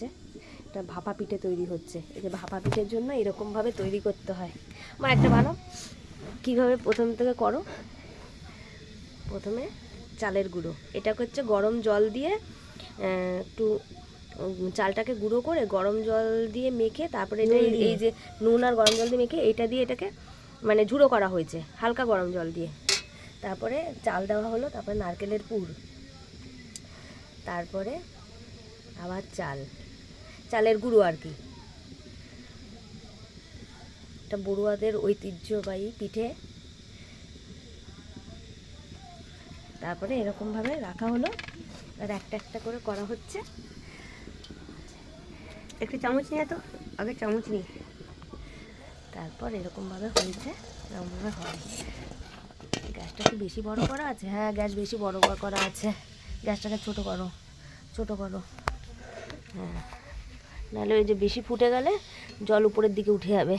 হচ্ছে, এটা ভাপা পিঠে তৈরি হচ্ছে। এই যে ভাপা পিঠের জন্য এরকমভাবে তৈরি করতে হয়। মা একটা ভালো কীভাবে প্রথম থেকে করো। প্রথমে চালের গুঁড়ো, এটাকে হচ্ছে গরম জল দিয়ে একটু চালটাকে গুঁড়ো করে গরম জল দিয়ে মেখে তারপরে এটা এই যে নুন আর গরম জল দিয়ে মেখে এইটা দিয়ে এটাকে মানে ঝুড়ো করা হয়েছে হালকা গরম জল দিয়ে। তারপরে চাল দেওয়া হলো, তারপরে নারকেলের পুর, তারপরে আবার চালের গুঁড়ো আর কি। এটা বড়ুয়াদের ঐতিহ্যবাহী পিঠে। তারপরে এরকমভাবে রাখা হলো আর একটা একটা করে করা হচ্ছে। একটু চামচ নিয়ে তো, আগে চামচ নিয়ে, তারপর এরকমভাবে হয়েছে, এরকমভাবে হয়। গ্যাসটা কি বেশি বড় করা আছে? হ্যাঁ, গ্যাস বেশি বড় করা আছে। গ্যাসটাকে ছোটো করো। হ্যাঁ, নাহলে ওই যে বেশি ফুটে গেলে জল উপরের দিকে উঠে যাবে,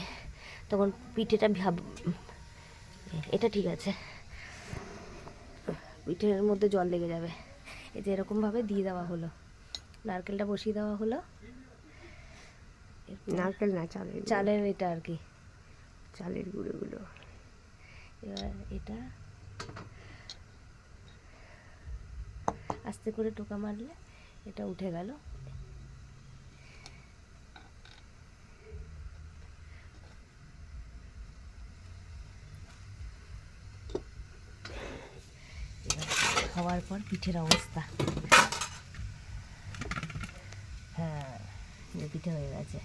তখন পিঠেটা এটা ঠিক আছে, পিঠের মধ্যে জল লেগে যাবে। এই যে এরকমভাবে দিয়ে দেওয়া হলো, নারকেলটা বসিয়ে দেওয়া হলো। নারকেল না, চালের এটা আর কি, চালের গুঁড়োগুলো। এবার এটা আস্তে করে টোকা মারলে এটা উঠে গেল। খাওয়ার পর পিঠের অবস্থা, হ্যাঁ পিঠে হয়ে গেছে।